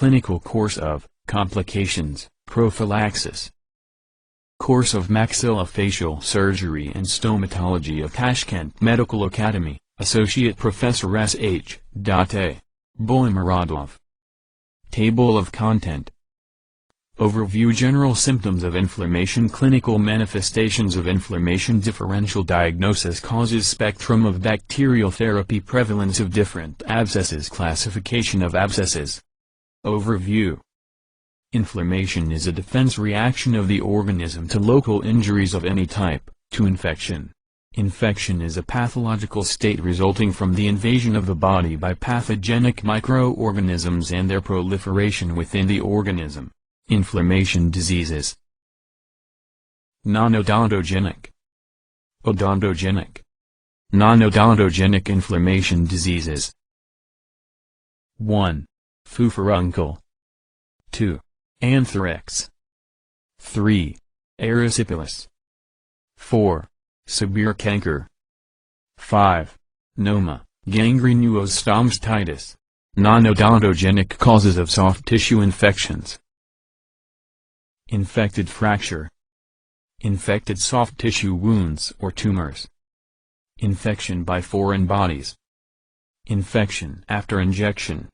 Clinical course of, complications, prophylaxis. Course of maxillofacial surgery and stomatology of Tashkent Medical Academy, Associate Professor S.H. A. Boymuradov. Table of content. Overview: General symptoms of inflammation, clinical manifestations of inflammation, differential diagnosis, causes, spectrum of bacterial therapy, prevalence of different abscesses, classification of abscesses. Overview. Inflammation is a defense reaction of the organism to local injuries of any type, to infection. Infection is a pathological state resulting from the invasion of the body by pathogenic microorganisms and their proliferation within the organism. Inflammation diseases. Non-odontogenic. Odontogenic. Non-odontogenic inflammation diseases. 1. Furuncle. 2. Anthrax. 3. Erysipelas. 4. Severe canker. 5. Noma, gangrenous stomatitis. Non-odontogenic causes of soft tissue infections. Infected fracture. Infected soft tissue wounds or tumors. Infection by foreign bodies. Infection after injection.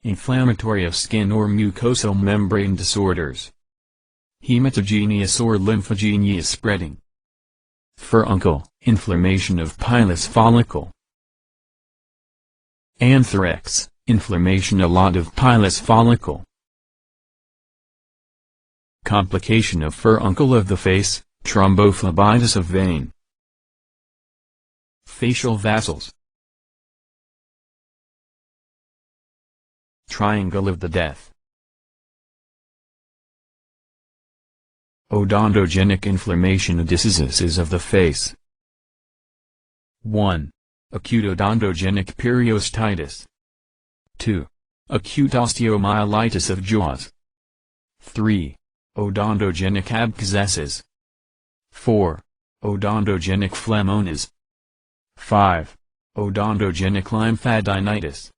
Inflammatory of skin or mucosal membrane disorders. Hematogenous or lymphogenous spreading. Furuncle, inflammation of pilus follicle. Anthrax, inflammation a lot of pilus follicle. Complication of furuncle of the face, thrombophlebitis of vein. Facial vassals. Triangle of the death. Odontogenic inflammation, diseases of the face. 1. Acute odontogenic periostitis. 2. Acute osteomyelitis of jaws. 3. Odontogenic abscesses. 4. Odontogenic phlemonas. 5. Odontogenic lymphadenitis.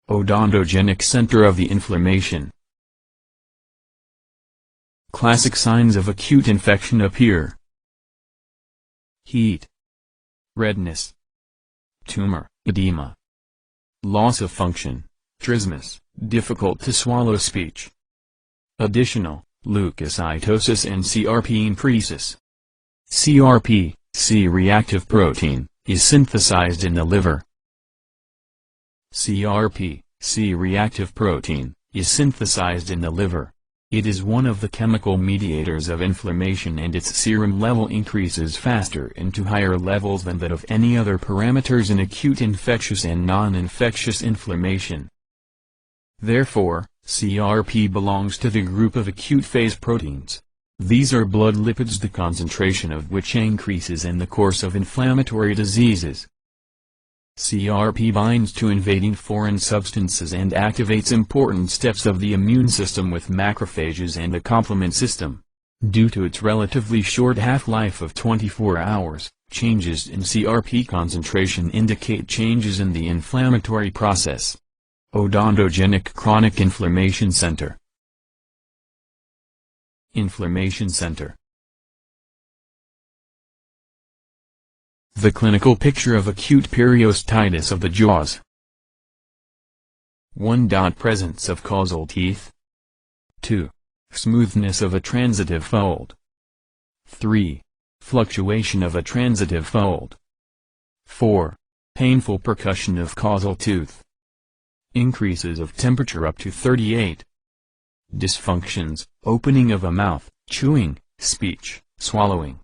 Odontogenic center of the inflammation. Classic signs of acute infection appear: heat, redness, tumor, edema, loss of function, trismus, difficult to swallow speech. Additional, leukocytosis and CRP increases. CRP, C-reactive protein, is synthesized in the liver. CRP, C-reactive protein, is synthesized in the liver. It is one of the chemical mediators of inflammation, and its serum level increases faster into higher levels than that of any other parameters in acute infectious and non-infectious inflammation. Therefore, CRP belongs to the group of acute phase proteins. These are blood lipids, the concentration of which increases in the course of inflammatory diseases. CRP binds to invading foreign substances and activates important steps of the immune system with macrophages and the complement system. Due to its relatively short half-life of 24 hours, changes in CRP concentration indicate changes in the inflammatory process. Odontogenic chronic inflammation center. Inflammation center. The clinical picture of acute periostitis of the jaws. 1. Presence of causal teeth. 2. Smoothness of a transitive fold. 3. Fluctuation of a transitive fold. 4. Painful percussion of causal tooth. Increases of temperature up to 38. Dysfunctions, opening of a mouth, chewing, speech, swallowing.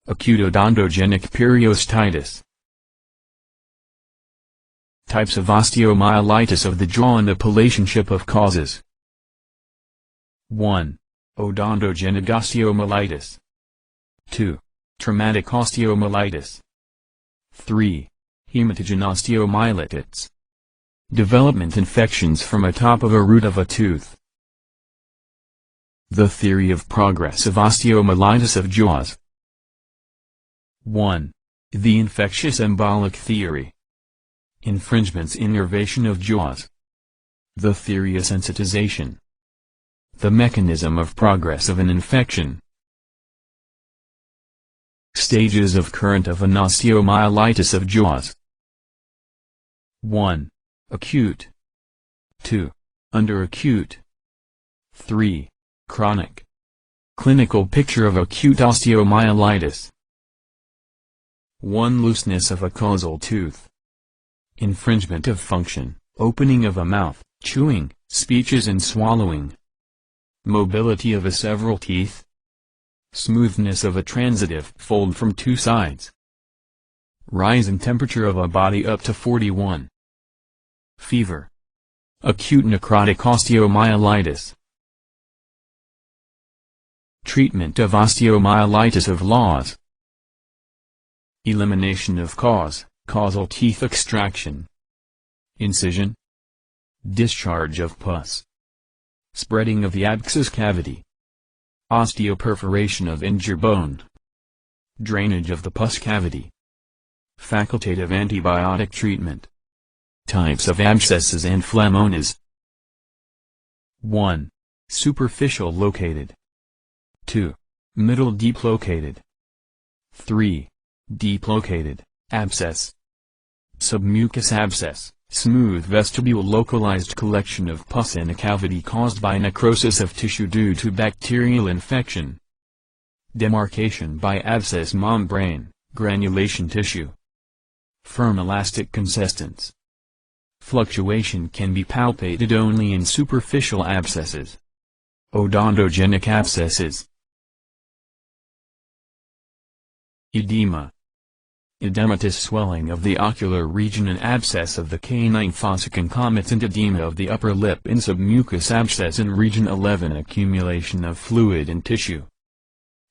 Acute odontogenic periostitis. Types of osteomyelitis of the jaw and the relationship of causes. 1. Odontogenic osteomyelitis. 2. Traumatic osteomyelitis. 3. Hematogen osteomyelitis. Development infections from atop of a root of a tooth. The theory of progressive osteomyelitis of jaws. 1. The infectious embolic theory. Infringements, innervation of jaws. The theory of sensitization. The mechanism of progress of an infection. Stages of current of an osteomyelitis of jaws. 1. Acute. 2. Underacute. 3. Chronic. Clinical picture of acute osteomyelitis. 1. Looseness of a causal tooth. Infringement of function, opening of a mouth, chewing, speeches and swallowing. Mobility of a several teeth. Smoothness of a transitive fold from two sides. Rise in temperature of a body up to 41. Fever. Acute necrotic osteomyelitis. Treatment of osteomyelitis of laws. Elimination of cause, causal teeth extraction. Incision. Discharge of pus. Spreading of the abscess cavity. Osteoperforation of injured bone. Drainage of the pus cavity. Facultative antibiotic treatment. Types of abscesses and phlemonas. 1. Superficial located. 2. Middle deep located. 3. Deep located, abscess. Submucous abscess, smooth vestibule localized collection of pus in a cavity caused by necrosis of tissue due to bacterial infection. Demarcation by abscess membrane, granulation tissue. Firm elastic consistence. Fluctuation can be palpated only in superficial abscesses. Odontogenic abscesses. Edema. Edematous swelling of the ocular region and abscess of the canine fossa, concomitant edema of the upper lip in submucous abscess in region 11, accumulation of fluid and tissue.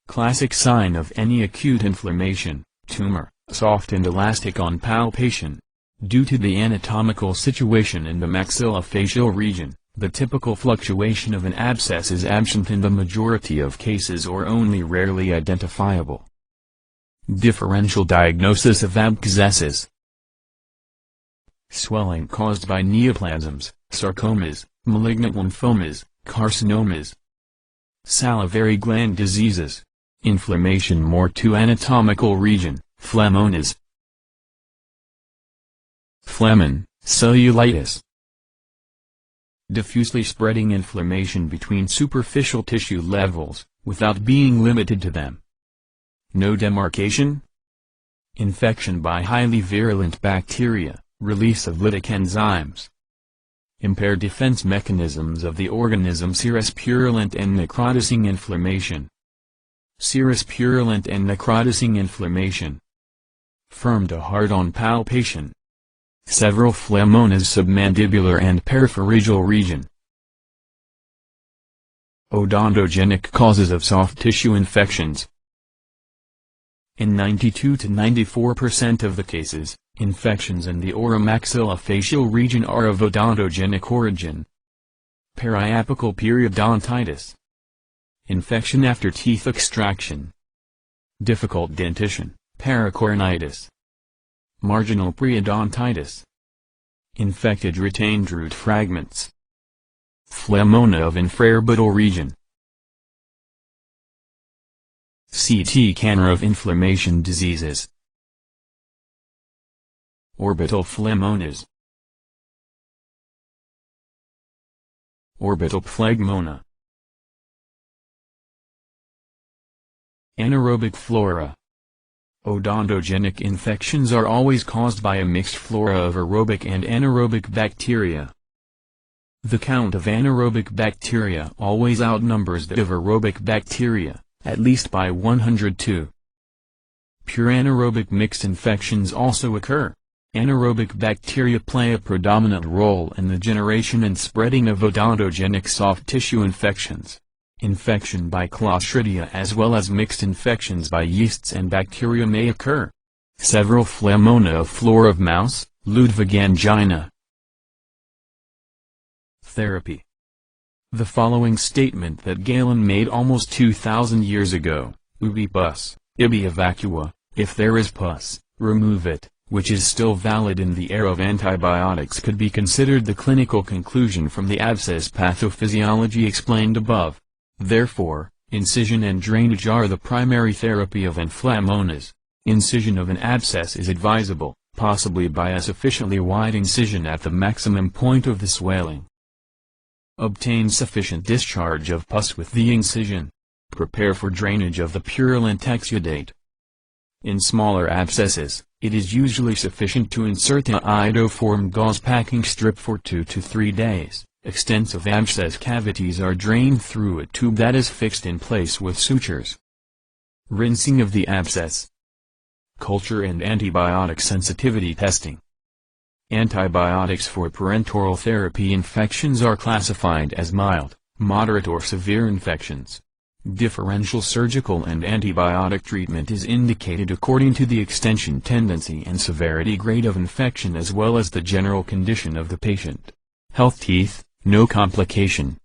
Classic sign of any acute inflammation, tumor, soft and elastic on palpation. Due to the anatomical situation in the maxillofacial region, the typical fluctuation of an abscess is absent in the majority of cases or only rarely identifiable. Differential diagnosis of abscesses. Swelling caused by neoplasms, sarcomas, malignant lymphomas, carcinomas. Salivary gland diseases. Inflammation more to anatomical region, phlemonas. Phlegmon, cellulitis. Diffusely spreading inflammation between superficial tissue levels, without being limited to them. No demarcation. Infection by highly virulent bacteria, release of lytic enzymes. Impaired defense mechanisms of the organism. Serous purulent and necrotizing inflammation. Serous purulent and necrotizing inflammation. Firm to hard on palpation. Several phlemonas submandibular and parapharyngeal region. Odontogenic causes of soft tissue infections. In 92 to 94% of the cases, infections in the oromaxillofacial region are of odontogenic origin. Periapical periodontitis. Infection after teeth extraction. Difficult dentition, paracornitis. Marginal periodontitis. Infected retained root fragments. Phlemona of infraorbital region. CT scanner of inflammation diseases. Orbital phlemonas. Orbital phlegmona. Anaerobic flora. Odontogenic infections are always caused by a mixed flora of aerobic and anaerobic bacteria. The count of anaerobic bacteria always outnumbers that of aerobic bacteria, at least by 102. Pure anaerobic mixed infections also occur. Anaerobic bacteria play a predominant role in the generation and spreading of odontogenic soft tissue infections. Infection by Clostridia as well as mixed infections by yeasts and bacteria may occur. Several phlemona of flora of mouse, Ludwig angina. Therapy. The following statement that Galen made almost 2,000 years ago, ubi pus, ibi evacua, if there is pus, remove it, which is still valid in the era of antibiotics, could be considered the clinical conclusion from the abscess pathophysiology explained above. Therefore, incision and drainage are the primary therapy of Inflammonas. Incision of an abscess is advisable, possibly by a sufficiently wide incision at the maximum point of the swelling. Obtain sufficient discharge of pus with the incision. Prepare for drainage of the purulent exudate. In smaller abscesses, it is usually sufficient to insert an iodoformed gauze packing strip for 2 to 3 days. Extensive abscess cavities are drained through a tube that is fixed in place with sutures. Rinsing of the abscess. Culture and antibiotic sensitivity testing. Antibiotics for parenteral therapy infections are classified as mild, moderate or severe infections. Differential surgical and antibiotic treatment is indicated according to the extension tendency and severity grade of infection as well as the general condition of the patient. Health teeth, no complication.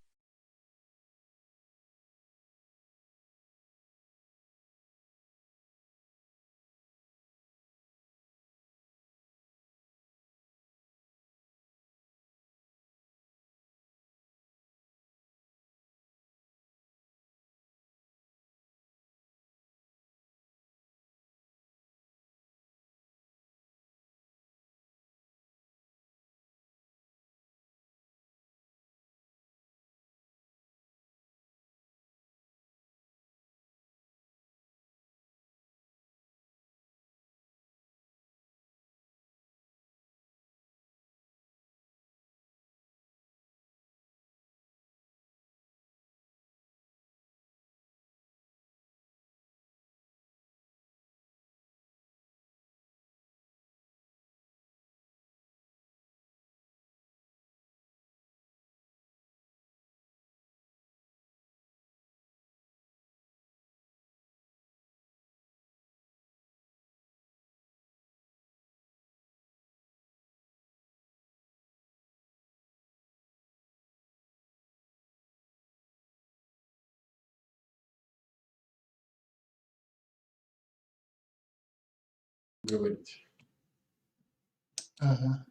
Говорить. Ага.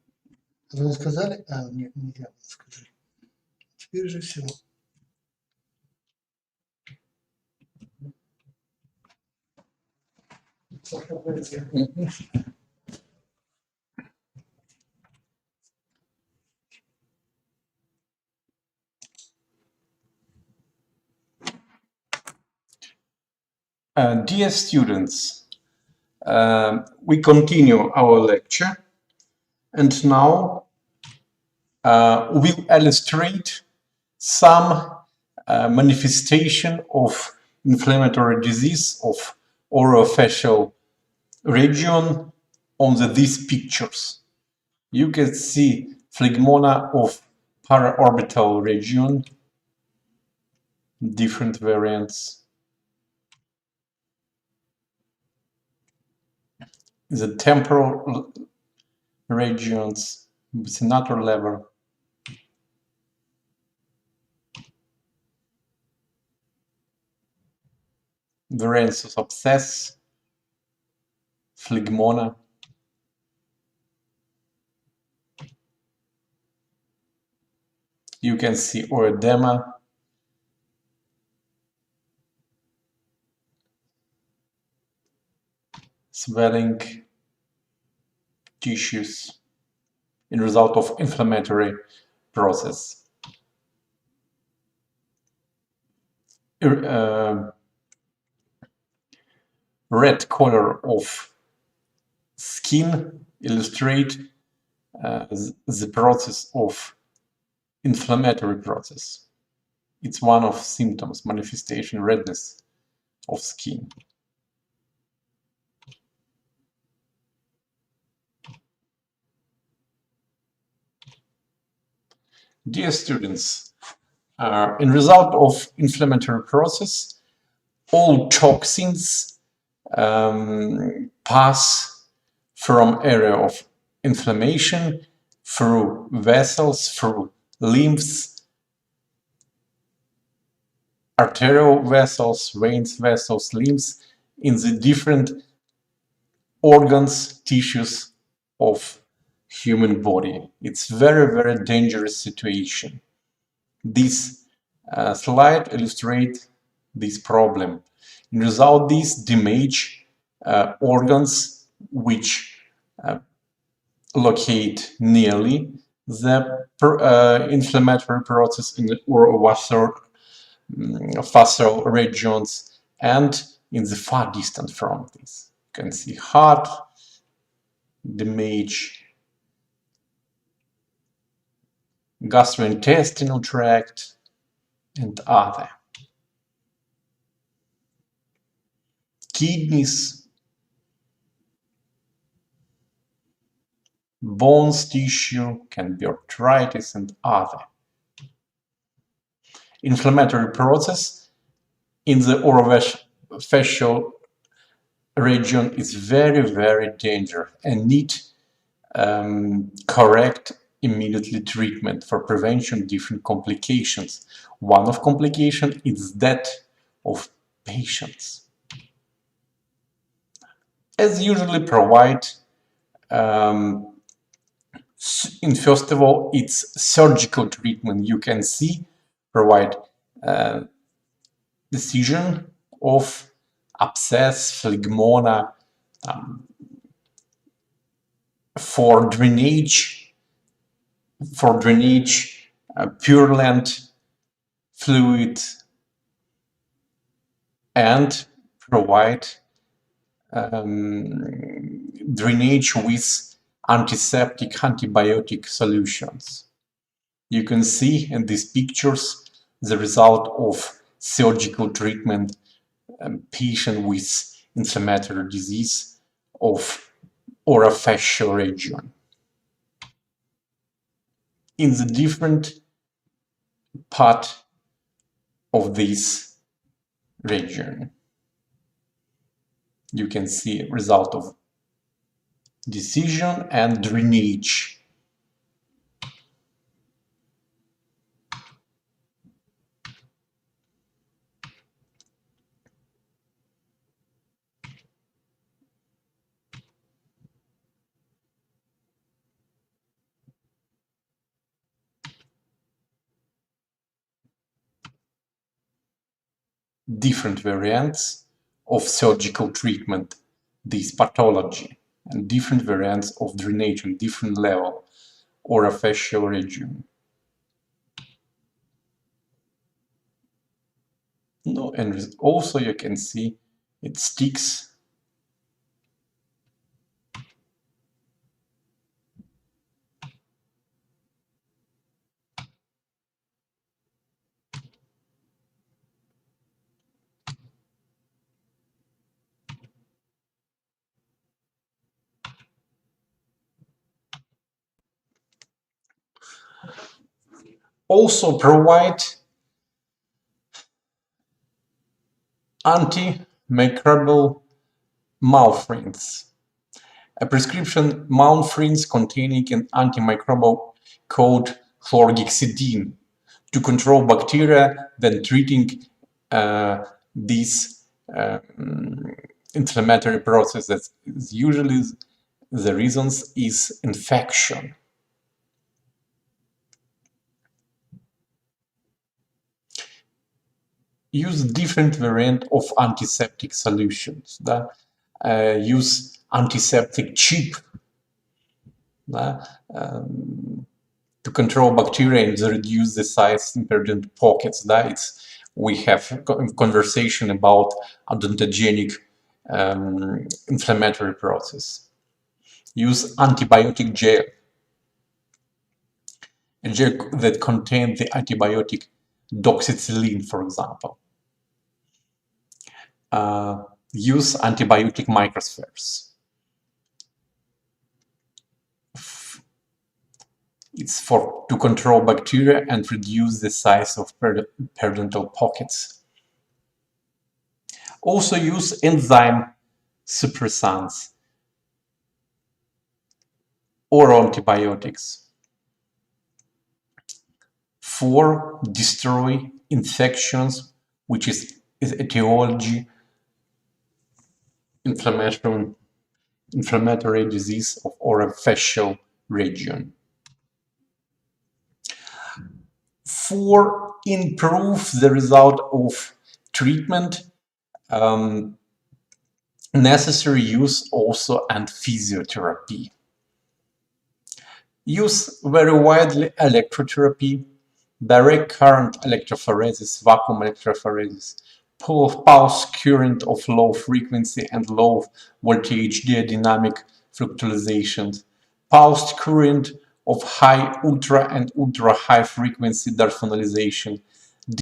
Вы сказали? Нет, не я скажу. Теперь же все. Dear students, we continue our lecture, and now we'll illustrate some manifestation of inflammatory disease of orofacial region on these pictures. You can see phlegmona of paraorbital region, different variants. The temporal regions, senator level. Variants of abscess, phlegmona. You can see oedema, swelling tissues in result of inflammatory process. Red color of skin illustrate the process of inflammatory process. It's one of symptoms, manifestation, redness of skin. Dear students, in result of inflammatory process, all toxins pass from area of inflammation through vessels, through lymphs, arterial vessels, veins, vessels, limbs, in the different organs, tissues of human body. It's very dangerous situation. This slide illustrates this problem. Without this, damage organs which locate nearly the inflammatory process in the vascular regions and in the far distant from this. You can see heart damage, gastrointestinal tract, and other. Kidneys, bones, tissue, can be arthritis and other. Inflammatory process in the orofacial region is very dangerous and need correct immediately treatment for prevention different complications. One of complication is death of patients. As usually provide in first of all, it's surgical treatment. You can see provide decision of abscess, phlegmona, for drainage, purulent fluid, and provide drainage with antiseptic, antibiotic solutions. You can see in these pictures the result of surgical treatment patient with inflammatory disease of orofacial region. In the different part of this region, you can see result of decision and drainage. Different variants of surgical treatment, this pathology, and different variants of drainage on different level or a facial region. No, and also you can see it sticks. Also provide antimicrobial mouth rinse. A prescription mouth rinse containing an antimicrobial called chlorhexidine to control bacteria, then treating this inflammatory process that is usually the reasons is infection. Use different variant of antiseptic solutions. Use antiseptic chip to control bacteria and reduce the size in periodontal pockets. We have conversation about odontogenic inflammatory process. Use antibiotic gel, a gel that contains the antibiotic doxycycline, for example. Use antibiotic microspheres. It's to control bacteria and reduce the size of periodontal pockets. Also use enzyme suppressants or antibiotics for destroy infections, which is etiology inflammation inflammatory disease of orofacial region. For improve the result of treatment, necessary use also and physiotherapy. Use very widely electrotherapy, direct current electrophoresis, vacuum electrophoresis, pulse current of low frequency and low voltage diadynamic fluctuations, pulse current of high ultra and ultra high frequency darphonalization,